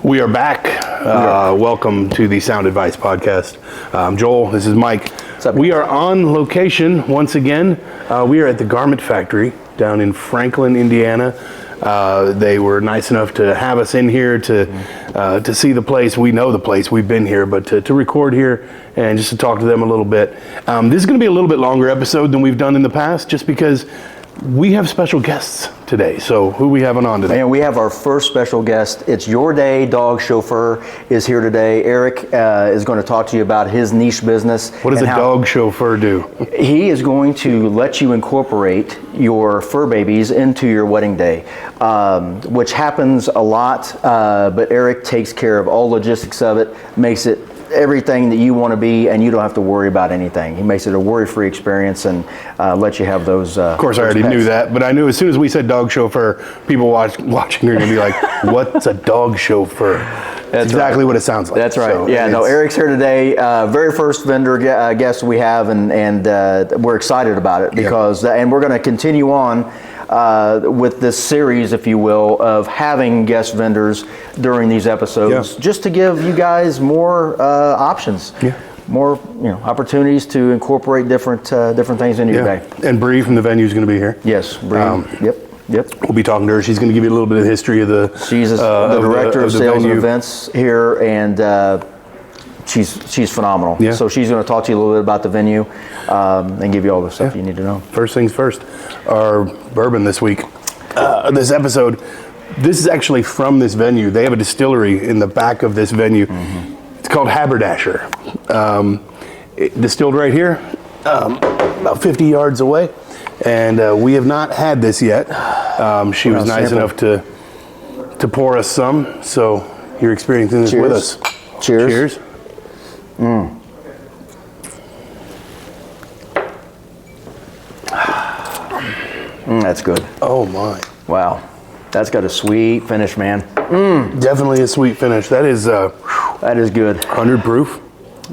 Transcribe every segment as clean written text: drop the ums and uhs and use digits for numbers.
We are back. Welcome to the Sound Advice Podcast. I'm Joel. This is Mike. What's up? We are on location once again. We are at the Garment Factory down in Franklin, Indiana. They were nice enough to have us in here to see the place. We know the place. We've been here, but to record here and just to talk to them a little bit. This is going to be a little bit longer episode than we've done in the past, just because we have special guests today. So who we having on today? And we have our first special guest. It's Your Day Dog Chauffeur is here today. Eric is going to talk to you about his niche business. What does a dog chauffeur do? He is going to let you incorporate your fur babies into your wedding day, which happens a lot, but Eric takes care of all logistics of it, makes it everything that you want to be, and you don't have to worry about anything. He makes it a worry-free experience and lets you have those. Of course, I already knew that, but I knew as soon as we said dog chauffeur, people watching are going to be like, "What's a dog chauffeur?" That's exactly right. What it sounds like. That's right. So No, Eric's here today. Very first vendor guest we have, and we're excited about it because, and we're going to continue on with this series, if you will, of having guest vendors during these episodes, just to give you guys more options, more opportunities to incorporate different things into your day. And Bree from the venue is going to be here. Yes, Bree. Yep. We'll be talking to her. She's going to give you a little bit of history of the. She's the director of sales and events here, and she's phenomenal. Yeah. So she's going to talk to you a little bit about the venue and give you all the stuff you need to know. First things first, our bourbon this week, this episode. This is actually from this venue. They have a distillery in the back of this venue. Mm-hmm. It's called Haberdasher. Distilled right here, about 50 yards away. And we have not had this yet. She was nice enough to pour us some. So you're experiencing this with us. Cheers. That's good. Oh my. Wow. That's got a sweet finish, man. Definitely a sweet finish. That is good. 100 proof.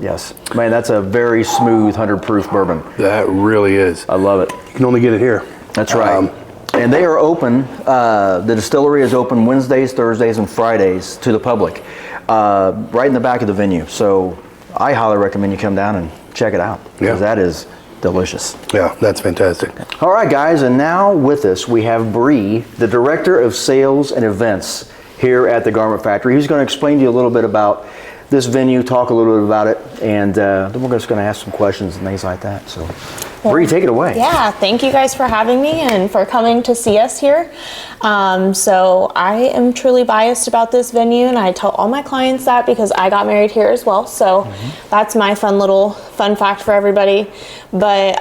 Yes. Man, that's a very smooth 100 proof bourbon. That really is. I love it. You can only get it here. That's right. And they are open, the distillery is open Wednesdays, Thursdays, and Fridays to the public, right in the back of the venue. So I highly recommend you come down and check it out, because that is delicious. Yeah, that's fantastic. All right, guys, and now with us we have Bree, the Director of Sales and Events here at the Garment Factory. He's going to explain to you a little bit about this venue, talk a little bit about it, and then we're just going to ask some questions and things like that. So, Bree, take it away. Yeah, thank you guys for having me and for coming to see us here. So I am truly biased about this venue, and I tell all my clients that because I got married here as well. So that's my fun fact for everybody. But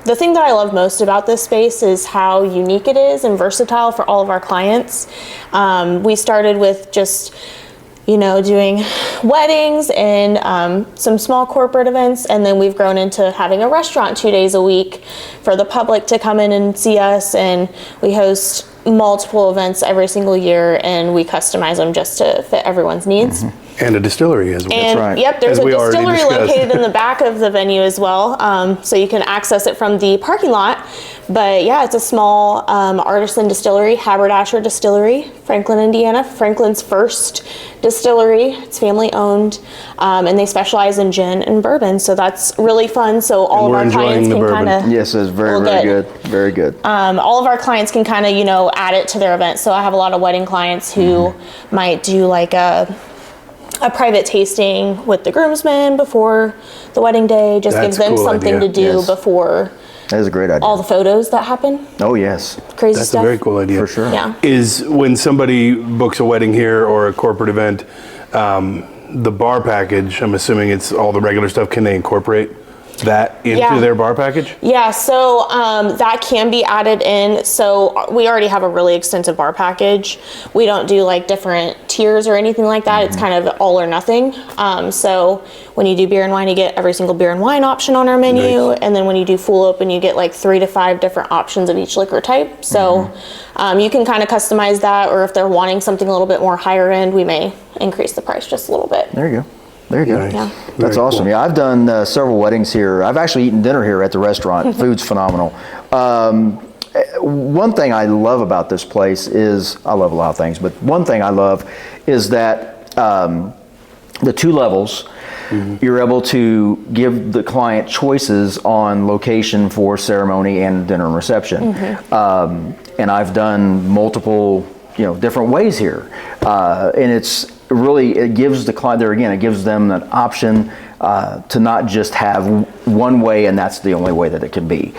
the thing that I love most about this space is how unique it is and versatile for all of our clients. We started with just doing weddings and some small corporate events, and then we've grown into having a restaurant 2 days a week for the public to come in and see us, and we host multiple events every single year, and we customize them just to fit everyone's needs. And a distillery as well. And, that's right. Yep, there's a distillery located in the back of the venue as well, so you can access it from the parking lot. But yeah, it's a small artisan distillery, Haberdasher Distillery, Franklin, Indiana. Franklin's first distillery. It's family owned, and they specialize in gin and bourbon. So that's really fun. So all of our clients can kind of yes, it's very good. Very good. All of our clients can kind of add it to their event. So I have a lot of wedding clients who might do like a private tasting with the groomsmen before the wedding day. Just gives them something to do before. That is a great idea. All the photos that happen. Oh, yes. Crazy That's stuff. a very cool idea. For sure. Yeah. Is when somebody books a wedding here or a corporate event, the bar package, I'm assuming it's all the regular stuff, can they incorporate that into their bar package? Yeah, so that can be added in. So we already have a really extensive bar package. We don't do like different tiers or anything like that. It's kind of all or nothing. So when you do beer and wine, you get every single beer and wine option on our menu. Nice. And then when you do full open, you get like 3 to 5 different options of each liquor type. So you can kind of customize that, or if they're wanting something a little bit more higher end, we may increase the price just a little bit. There you go. There you go. Nice. Yeah. That's awesome. Cool. Yeah, I've done several weddings here. I've actually eaten dinner here at the restaurant. Food's phenomenal. One thing I love about this place is, I love a lot of things, but one thing I love is that the 2 levels, you're able to give the client choices on location for ceremony and dinner and reception. And I've done multiple, different ways here. And it gives the client there again, it gives them an option to not just have one way and that's the only way that it can be.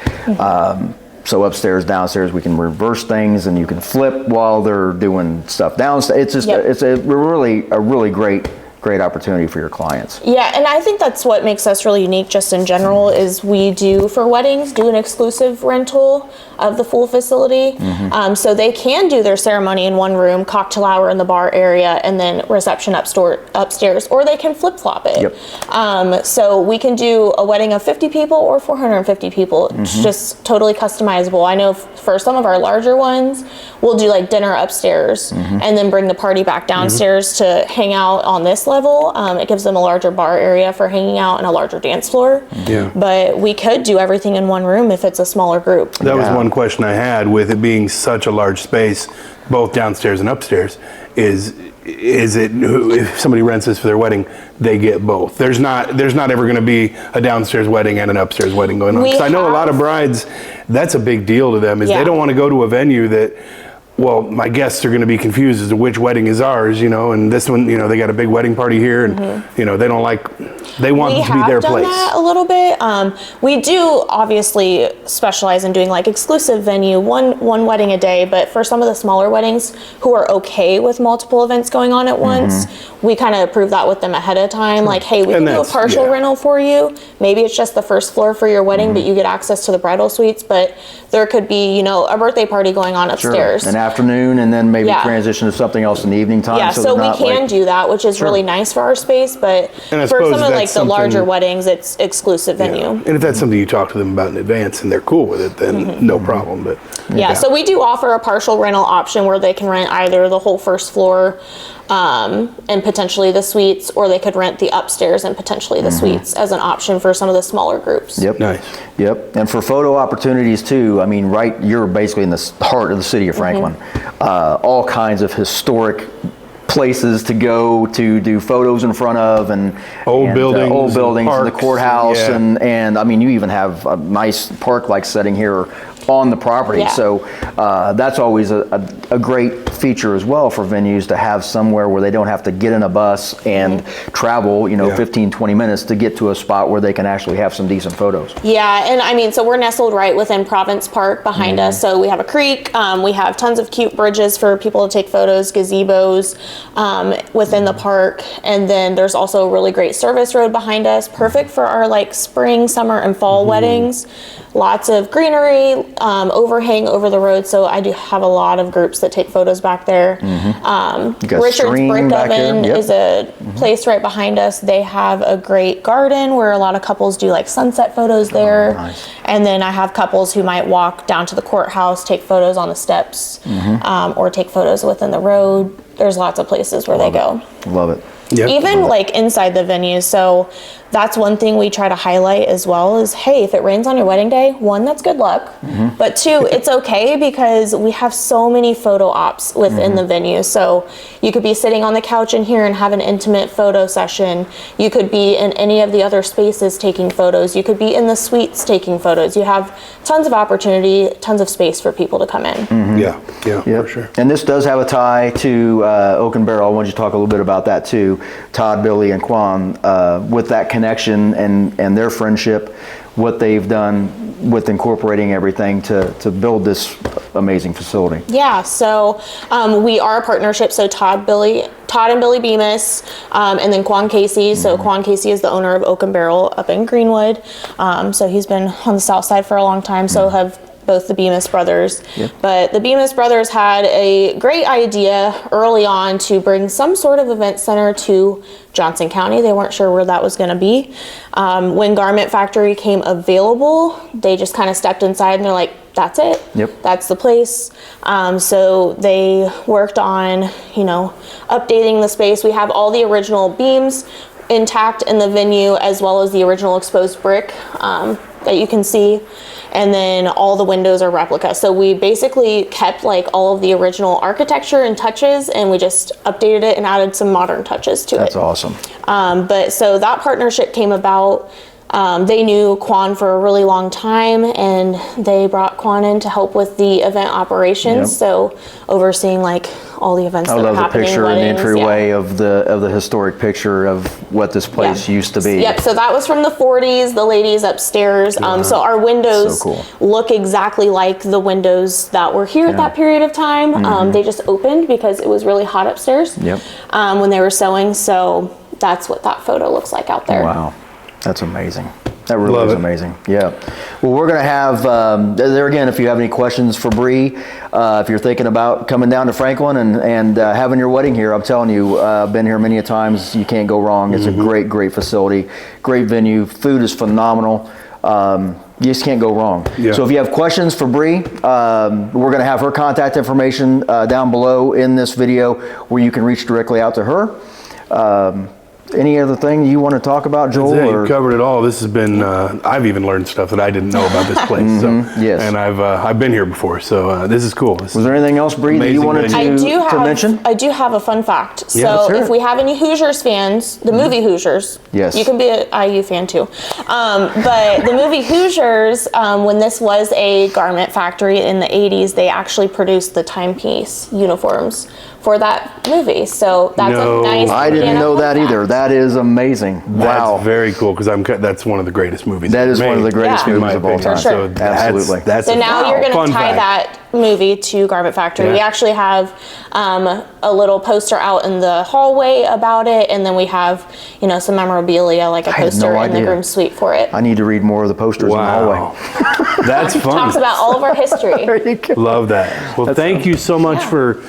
So upstairs, downstairs, we can reverse things and you can flip while they're doing stuff downstairs. It's just, it's a really great opportunity for your clients. Yeah, and I think that's what makes us really unique just in general is we do, for weddings, do an exclusive rental of the full facility. So they can do their ceremony in one room, cocktail hour in the bar area, and then reception upstairs, or they can flip-flop it. So we can do a wedding of 50 people or 450 people. It's just totally customizable. I know for some of our larger ones, we'll do like dinner upstairs and then bring the party back downstairs to hang out on this level. It gives them a larger bar area for hanging out and a larger dance floor. But we could do everything in one room if it's a smaller group. That was one question I had with it being such a large space, both downstairs and upstairs, is it if somebody rents this for their wedding, they get both. There's not ever going to be a downstairs wedding and an upstairs wedding going on. Because I know a lot of brides, that's a big deal to them, is they don't want to go to a venue that, well, my guests are going to be confused as to which wedding is ours, and this one, they got a big wedding party here, and they want it to be their place. We have done that a little bit. We do obviously specialize in doing like exclusive venue, one wedding a day, but for some of the smaller weddings who are okay with multiple events going on at once, we kind of approve that with them ahead of time. Like, hey, we can do a partial rental for you. Maybe it's just the first floor for your wedding, but you get access to the bridal suites. But there could be, a birthday party going on upstairs. An afternoon, and then maybe transition to something else in the evening time. Yeah, so we can do that, which is really nice for our space. But for some of like the larger weddings, it's exclusive venue. And if that's something you talk to them about in advance and they're cool with it, then no problem. But so we do offer a partial rental option where they can rent either the whole first floor and potentially the suites, or they could rent the upstairs and potentially the suites as an option for some of the smaller groups. Nice. And for photo opportunities too, I mean, you're basically in the heart of the city of Franklin. All kinds of historic places to go to do photos in front of, and old buildings, and the courthouse, and I mean, you even have a nice park-like setting here on the property. So that's always a great feature as well for venues, to have somewhere where they don't have to get in a bus and travel 15-20 minutes to get to a spot where they can actually have some decent photos. And I mean, so we're nestled right within Province Park behind us, so we have a creek, we have tons of cute bridges for people to take photos, gazebos within the park, and then there's also a really great service road behind us, perfect for our like spring, summer, and fall weddings. Lots of greenery, overhang over the road, so I do have a lot of groups that take photos back there. Richard's Brick Oven is a place right behind us. They have a great garden where a lot of couples do like sunset photos there. And then I have couples who might walk down to the courthouse, take photos on the steps, or take photos within the road. There's lots of places where they go. Love it. Even like inside the venue. So that's one thing we try to highlight as well is, hey, if it rains on your wedding day, one, that's good luck. But two, it's okay because we have so many photo ops within the venue. So you could be sitting on the couch in here and have an intimate photo session. You could be in any of the other spaces taking photos. You could be in the suites taking photos. You have tons of opportunity, tons of space for people to come in. For sure. And this does have a tie to Oak and Barrel. I want you to talk a little bit about that too. Todd, Billy, and Quan, with that connection and their friendship, what they've done with incorporating everything to build this amazing facility. So we are a partnership. So Todd and Billy Bemis, and then Quan Casey. So Quan Casey is the owner of Oak and Barrel up in Greenwood. So he's been on the south side for a long time. So have both the Bemis brothers. But the Bemis brothers had a great idea early on to bring some sort of event center to Johnson County. They weren't sure where that was going to be. When Garment Factory came available, they just kind of stepped inside and they're like, that's it. That's the place. So they worked on, updating the space. We have all the original beams intact in the venue, as well as the original exposed brick that you can see. And then all the windows are replicas. So we basically kept like all of the original architecture and touches, and we just updated it and added some modern touches to it. That's awesome. But so that partnership came about. They knew Quan for a really long time, and they brought Quan in to help with the event operations. Yep. So overseeing like all the events that I are love the happening, picture and the weddings, entryway of the historic picture of what this place used to be. Yep, so that was from the 40s, the ladies upstairs. So our windows So cool. look exactly like the windows that were here at that period of time. They just opened because it was really hot upstairs Yep. when they were sewing. So that's what that photo looks like out there. Wow, that's amazing. That really Love is it. amazing. Yeah. Well, we're going to have, there again, if you have any questions for Bree, if you're thinking about coming down to Franklin and having your wedding here, I'm telling you, I've been here many a times. You can't go wrong. It's a great, great facility, great venue. Food is phenomenal. You just can't go wrong. Yeah. So if you have questions for Bree, we're going to have her contact information down below in this video where you can reach directly out to her. Any other thing you want to talk about, Joel? That's it. or- You covered it all. This has been. I've even learned stuff that I didn't know about this place. So, Yes. and I've been here before, so this is cool. This Was there anything else, Bree, that you Amazing wanted venue. to mention? I do have a fun fact. let's So hear if it. we have any Hoosiers fans, the movie Hoosiers, Yes. you can be an IU fan too. But the movie Hoosiers, when this was a garment factory in the 80s, they actually produced the timepiece uniforms for that movie. So that's No. a nice. I didn't Indiana know fun that fact. either. That is amazing. Wow. That's very cool because that's one of the greatest movies. That ever is one of the made, greatest Yeah. in movies my of all opinion. time. For sure. So Absolutely. That's So a now you're going fun to tie fact. that movie to Garment Factory. Yeah. We actually have a little poster out in the hallway about it, and then we have, some memorabilia like a had no poster in the idea. groom suite for it. I need to read more of the posters in the hallway. Wow, that's fun. Talks about all of our history. There you go. Love that. Well, thank you so much for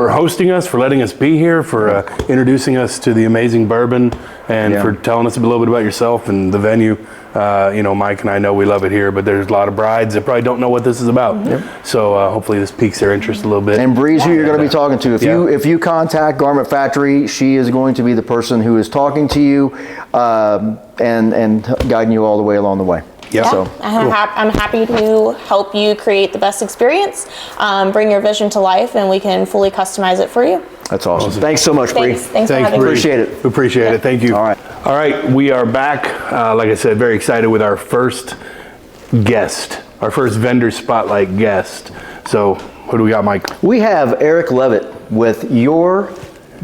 hosting us, for letting us be here, for introducing us to the amazing Bourbon, and Yeah. for telling us a little bit about yourself and the venue. Mike and I know we love it here, but there's a lot of brides that probably don't know what this is about. So hopefully this piques their interest a little bit. And Bree's who you're going to be talking to. If you contact Garment Factory, she is going to be the person who is talking to you and guiding you all the way along the way. Yeah. So I'm happy to help you create the best experience, bring your vision to life, and we can fully customize it for you. that's awesome. Thanks so much, Bree. Thanks for having Bree. me. Appreciate it. We appreciate it. Thank you. All right. All right. We are back. Like I said, very excited with our first guest, our first vendor spotlight guest. So who do we got, Mike? We have Eric Levitt with Your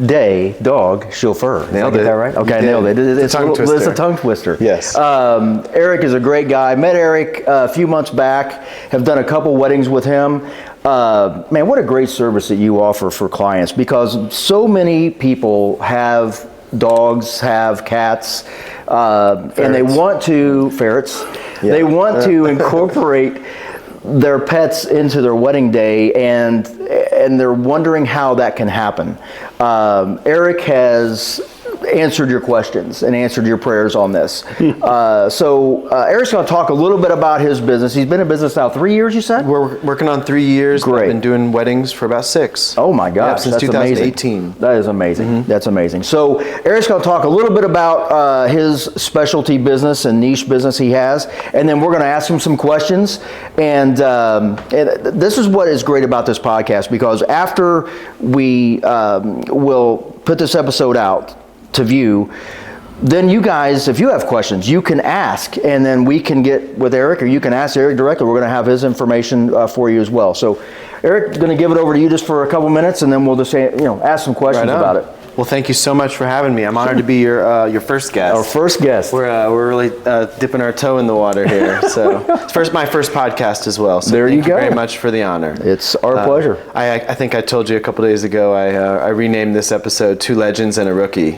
Day Dog Chauffeur. Did I get that right? Okay, I nailed it. It's tongue it's twister. a tongue twister. Yes. Eric is a great guy. Met Eric a few months back. Have done a couple weddings with him. Man, what a great service that you offer for clients, because so many people have dogs, have cats, and they want to ferrets. Yeah. They want to incorporate their pets into their wedding day, and they're wondering how that can happen. Eric has answered your questions and answered your prayers on this. So Eric's going to talk a little bit about his business. He's been in business now 3 years, you said? We're working on 3 years. but Great. I've been doing weddings for about 6. Oh my gosh, since that's 2018. amazing. That is amazing. That's amazing. So Eric's going to talk a little bit about his specialty business and niche business he has, and then we're going to ask him some questions. And this is what is great about this podcast, because after we will put this episode out to view, then you guys, if you have questions, you can ask, and then we can get with Eric, or you can ask Eric directly. We're going to have his information for you as well. So Eric's going to give it over to you just for a couple minutes, and then we'll just ask some questions Right on. about it. Well, thank you so much for having me. I'm honored to be your first guest. Our first guest. We're really dipping our toe in the water here. So it's my first podcast as well. So There you thank you go. very much for the honor. It's our pleasure. I think I told you a couple days ago I renamed this episode 2 Legends and a Rookie.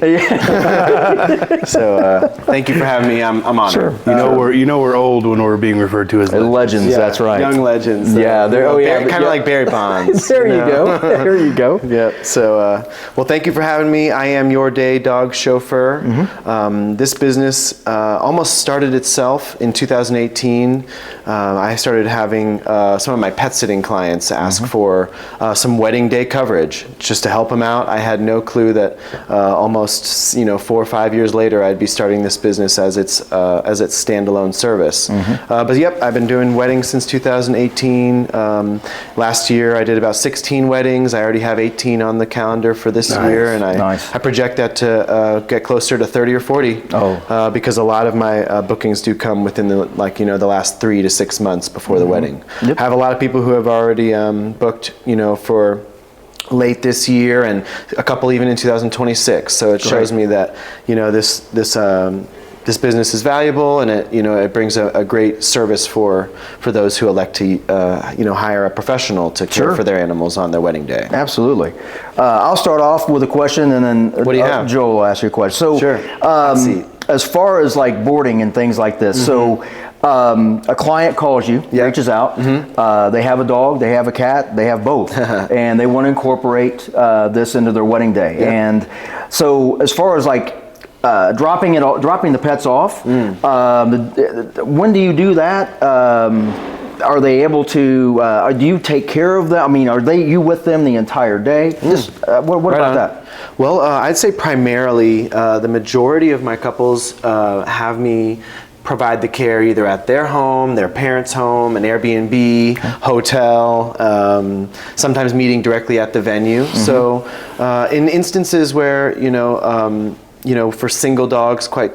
So thank you for having me. I'm honored. Sure. You know we're old when we're being referred to as legends. Legends, Yeah, that's right. Young legends. Yeah, kind of like Barry Bonds. There you go. There you go. Yeah. So, well, thank you for having me. found me, I am Your Day Dog Chauffeur. This business almost started itself in 2018. I started having some of my pet sitting clients ask for some wedding day coverage just to help them out. I had no clue that almost 4 or 5 years later I'd be starting this business as its standalone service. But yep, I've been doing weddings since 2018. Last year I did about 16 weddings. I already have 18 on the calendar for this year, and I project that to get closer to 30 or 40. Because a lot of my bookings do come within the last 3 to 6 months before the wedding. I have a lot of people who have already booked for late this year, and a couple even in 2026. So it shows me that this business is valuable, and it brings a great service for those who elect to hire a professional to care for their animals on their wedding day. Absolutely. I'll start off with a question, and then what do you have? Joel will ask you a question. So, as far as like boarding and things like this, so a client calls you, reaches out. They have a dog, they have a cat, they have both, and they want to incorporate this into their wedding day. And so, as far as like dropping the pets off, when do you do that? Are they able to? Do you take care of them? I mean, are you with them the entire day? Just what about that? Well, I'd say primarily the majority of my couples have me provide the care either at their home, their parents' home, an Airbnb, hotel, sometimes meeting directly at the venue. So in instances where, for single dogs, quite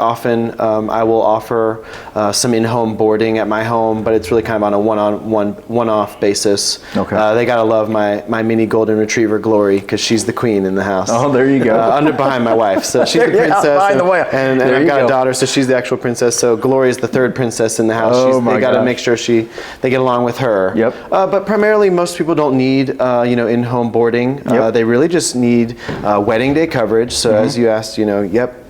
often I will offer some in-home boarding at my home, but it's really kind of on a one-off basis. They gotta love my mini golden retriever Glory, because she's the queen in the house. Oh, there you go. Behind my wife, so she's the princess. And I've got a daughter, so she's the actual princess. So Glory is the third princess in the house. They gotta make sure they get along with her. But primarily, most people don't need in-home boarding. They really just need wedding day coverage. So as you asked,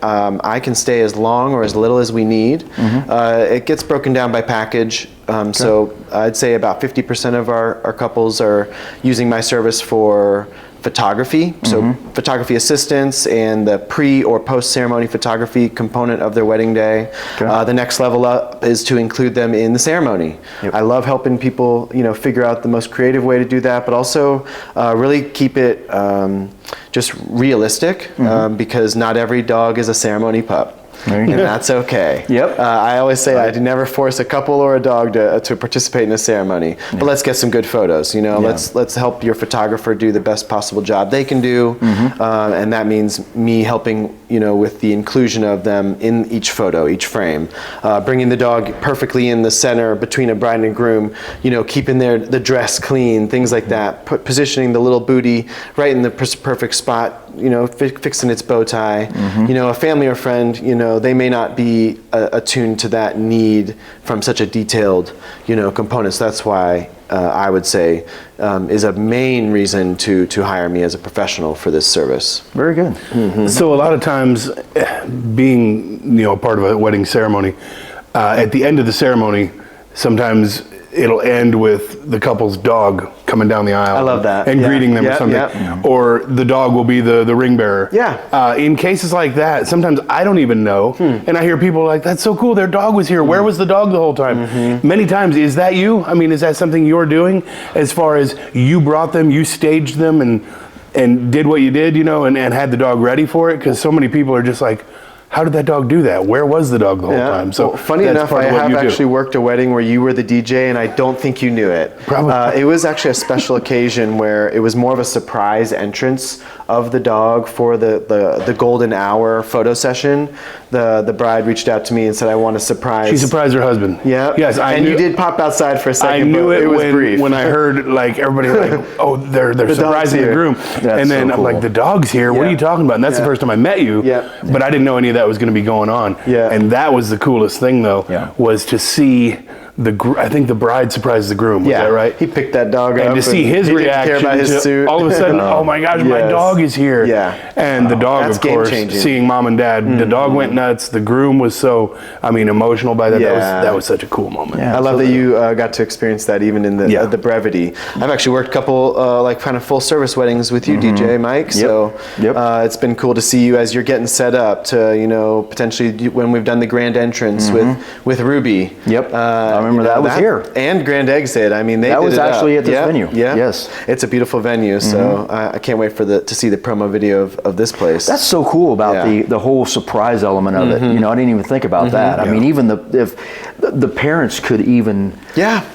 I can stay as long or as little as we need. It gets broken down by package. So I'd say about 50% of our couples are using my service for photography, so photography assistance and the pre or post ceremony photography component of their wedding day. The next level up is to include them in the ceremony. I love helping people figure out the most creative way to do that, but also really keep it just realistic, because not every dog is a ceremony pup. And that's okay. I always say I never force a couple or a dog to participate in a ceremony, but let's get some good photos. Let's help your photographer do the best possible job they can do, and that means me helping with the inclusion of them in each photo, each frame, bringing the dog perfectly in the center between a bride and groom, keeping the dress clean, things like that, positioning the little booty right in the perfect spot, fixing its bow tie. A family or friend, they may not be attuned to that need from such a detailed, component. So that's why I would say is a main reason to hire me as a professional for this service. Very good. So a lot of times, being part of a wedding ceremony, at the end of the ceremony, sometimes it'll end with the couple's dog coming down the aisle. I love that. And greeting them or something. Or the dog will be the ring bearer. In cases like that, sometimes I don't even know. And I hear people like, that's so cool, their dog was here. Where was the dog the whole time? Many times, is that you? I mean, is that something you're doing? As far as you brought them, you staged them and did what you did, and had the dog ready for it? Because so many people are just like, how did that dog do that? Where was the dog the whole time? So well, funny enough, I have actually worked a wedding where you were the DJ, and I don't think you knew it. Probably. It was actually a special occasion where it was more of a surprise entrance of the dog for the golden hour photo session. The bride reached out to me and said, I want a surprise. She surprised her husband. Yes, and you did pop outside for a second. I knew it was brief. When I heard like everybody like, oh, they're surprising the groom. And then I'm like, the dog's here. What are you talking about? And that's the first time I met you. But I didn't know any of that was going to be going on. And that was the coolest thing though, was to see I think the bride surprised the groom. Was that right? He picked that dog up. And to see his he reaction, didn't care about his suit. all of a sudden, oh my gosh, my dog is here. Yeah. And the dog, That's of course, game-changing. seeing mom and dad, the dog went nuts. The groom was so, emotional by that. That was such a cool moment. Yeah, I love that you got to experience that even in the brevity. I've actually worked a couple like kind of full service weddings with you, DJ Mike. So it's been cool to see you as you're getting set up to potentially when we've done the grand entrance with Ruby. I remember that was here. And grand exit. I mean, that was actually at this venue. Yeah. Yes. It's a beautiful venue. So I can't wait to see the promo video of this place. That's so cool about the whole surprise element of it. I didn't even think about that. I mean, even if the parents could even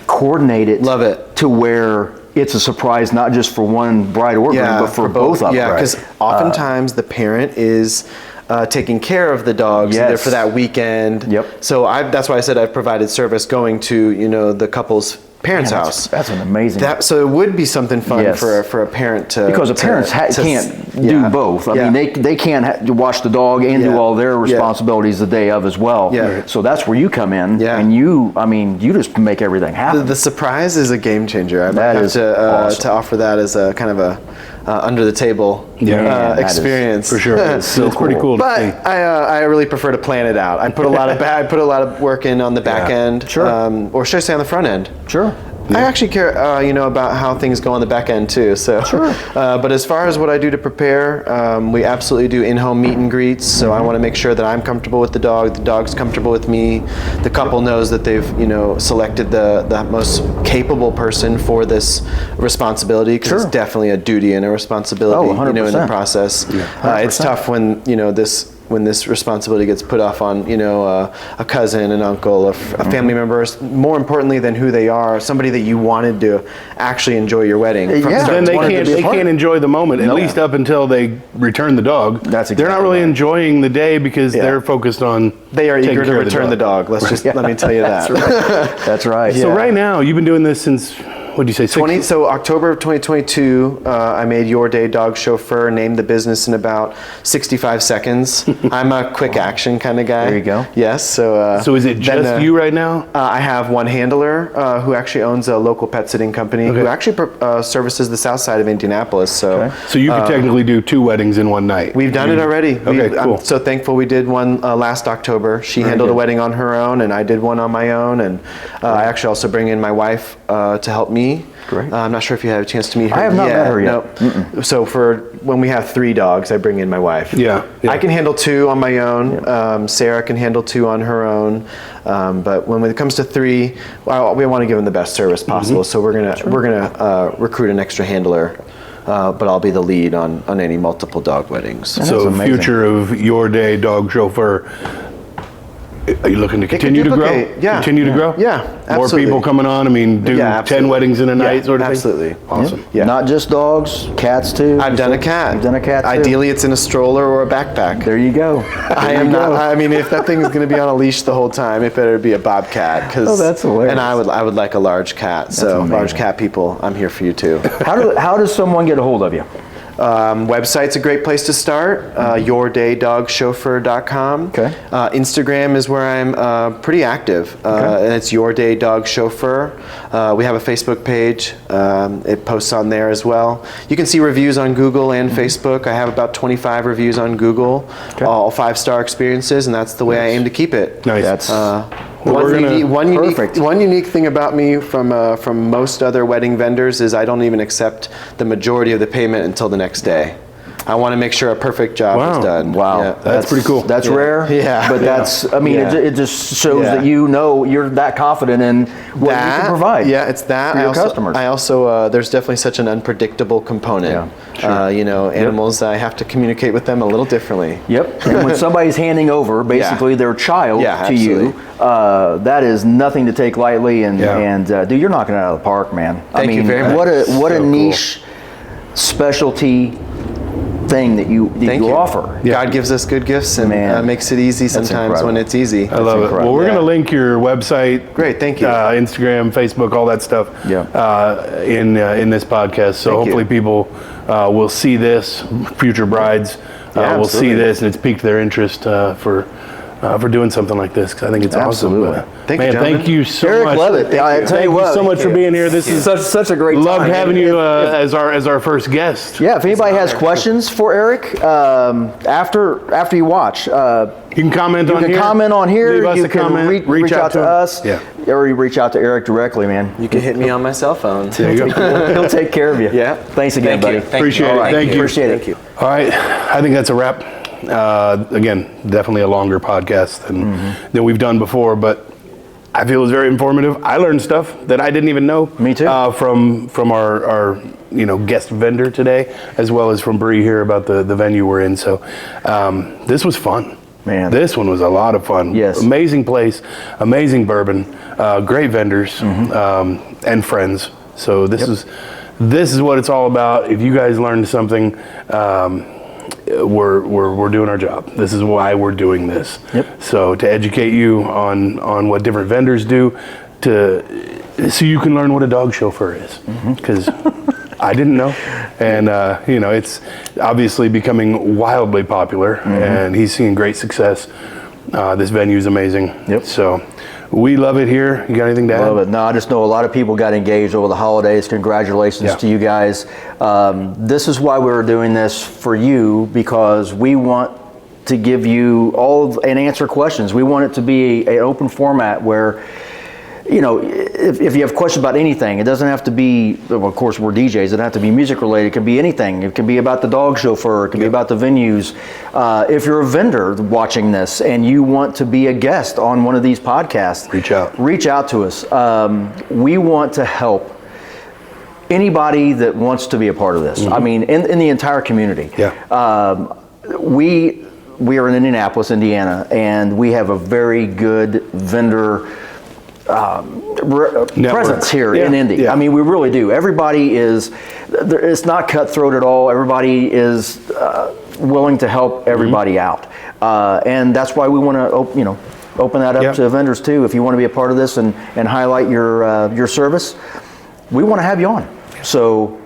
coordinate it. Love it. To where it's a surprise not just for one bride or groom, but for both of them. Yeah, because oftentimes the parent is taking care of the dogs either for that weekend. So that's why I said I've provided service going to the couple's parents' house. That's an amazing. So it would be something fun for a parent to, because the parents can't do both. I mean, they can't watch the dog and do all their responsibilities the day of as well. So that's where you come in, and you just make everything happen. The surprise is a game changer. I might have to offer that as a kind of a under the table experience for sure. It's pretty cool to see. I really prefer to plan it out. I put a lot of work in on the back end, or should I say on the front end? Sure. I actually care, about how things go on the back end too. So, but as far as what I do to prepare, we absolutely do in-home meet and greets. So I want to make sure that I'm comfortable with the dog's comfortable with me. The couple knows that they've, selected the most capable person for this responsibility, because it's definitely a duty and a responsibility, in the process. It's tough when when this responsibility gets put off on, a cousin, an uncle, a family member, more importantly than who they are, somebody that you wanted to actually enjoy your wedding. Then they can't enjoy the moment, at least up until they return the dog. They're not really enjoying the day because they're focused on They are eager to return the dog. Let's just, let me tell you that. That's right. So right now, you've been doing this since, what did you say? So October of 2022, I made Your Day Dog Chauffeur, named the business in about 65 seconds. I'm a quick action kind of guy. There you go. Yes. So is it just you right now? I have one handler who actually owns a local pet sitting company who actually services the south side of Indianapolis. So you could technically do 2 weddings in one night. We've done it already. Okay, cool. I'm so thankful we did one last October. She handled a wedding on her own, and I did one on my own. And I actually also bring in my wife to help me. Great. I'm not sure if you had a chance to meet her. I have not met her yet. No. So for when we have 3 dogs, I bring in my wife. Yeah. I can handle 2 on my own. Sarah can handle 2 on her own. But when it comes to 3, we want to give them the best service possible. So we're gonna recruit an extra handler. But I'll be the lead on any multiple dog weddings. So future of Your Day Dog Chauffeur. Are you looking to continue to grow? Yeah. Continue to grow? Yeah, absolutely. More people coming on? I mean, do 10 weddings in a night sort of thing? Absolutely. Awesome. Yeah. Not just dogs, cats too. I've done a cat. You've done a cat too. Ideally, it's in a stroller or a backpack. There you go. I am not. I mean, if that thing is going to be on a leash the whole time, it better be a bobcat. Oh, that's hilarious. And I would like a large cat. So large cat people, I'm here for you too. How does someone get a hold of you? Website's a great place to start, yourdayDogChauffeur.com. Okay. Instagram is where I'm pretty active, and it's Your Day Dog Chauffeur. We have a Facebook page. It posts on there as well. You can see reviews on Google and Facebook. I have about 25 reviews on Google, all 5-star experiences, and that's the way I aim to keep it. Nice. One unique thing about me from most other wedding vendors is I don't even accept the majority of the payment until the next day. I want to make sure a perfect job is done. Wow. Yeah. That's pretty cool. That's rare. Yeah. But that's, I mean, it just shows that you're that confident in what you can provide. Yeah, it's that. For your customers. I also there's definitely such an unpredictable component. Yeah, sure. Animals, I have to communicate with them a little differently. Yep. And when somebody's handing over basically their child to you, that is nothing to take lightly. And dude, you're knocking it out of the park, man. Thank you very much. What a niche specialty thing that you offer. God gives us good gifts and makes it easy sometimes when it's easy. I love it. Well, we're going to link your website. Great, thank you. Instagram, Facebook, all that stuff in this podcast. So hopefully people will see this, future brides will see this, and it's piqued their interest for for doing something like this, because I think it's Absolutely. awesome. Thank you, Man, gentlemen. thank you so Eric, much. love it. I tell Thank you you what, so much for being here. This is such a great time. loved having you as our first guest. Yeah, if anybody has questions for Eric after you watch, You can comment on here. You can comment on here. Leave us You a can comment. reach out to him. us. Yeah. Or you reach out to Eric directly, man. You can hit me on my cell phone. There you go. He'll take care of you. Yeah. Thanks again, Thank you. buddy. Thank Appreciate you. it. All right. Thank you. Appreciate it. Thank you. All right, I think that's a wrap. Again, definitely a longer podcast than we've done before, but I feel it was very informative. I learned stuff that I didn't even know. Me too. From our guest vendor today, as well as from Bree here about the venue we're in. So this was fun. Man. This one was a lot of fun. Yes. Amazing place, amazing bourbon, great vendors, and friends. So this is what it's all about. If you guys learned something, we're doing our job. This is why we're doing this. Yep. So to educate you on what different vendors do, so you can learn what a dog chauffeur is, because I didn't know, and it's obviously becoming wildly popular, and he's seeing great success. This venue is amazing. Yep. So we love it here. You got anything to add? Love it. No, I just know a lot of people got engaged over the holidays. Congratulations to you guys. This is why we're doing this for you, because we want to give you and answer questions. We want it to be an open format where, if you have questions about anything, it doesn't have to be, well, of course we're DJs, it doesn't have to be music related, it can be anything. It can be about the dog chauffeur, it can be about the venues. If you're a vendor watching this and you want to be a guest on one of these podcasts, reach out to us. We want to help anybody that wants to be a part of this. I mean, in the entire community. Yeah. We are in Indianapolis, Indiana, and we have a very good vendor presence here in Indy. Yeah. I mean, we really do. Everybody is, it's not cutthroat at all. Everybody is willing to help everybody out. And that's why we want to open that up to vendors too. If you want to be a part of this and highlight your service, we want to have you on. So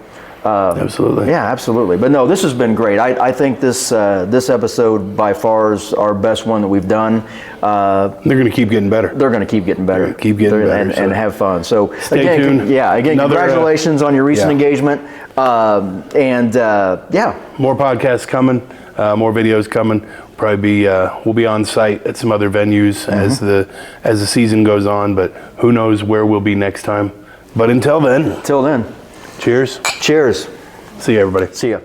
absolutely. Yeah, absolutely. But no, this has been great. I think this episode by far is our best one that we've done. They're going to keep getting better. They're going to keep getting better. Keep getting better. And have fun. So stay tuned. Congratulations on your recent engagement. More podcasts coming, more videos coming. Probably we'll be on site at some other venues as the season goes on, but who knows where we'll be next time. But until then. Cheers. Cheers. See you, everybody. See ya.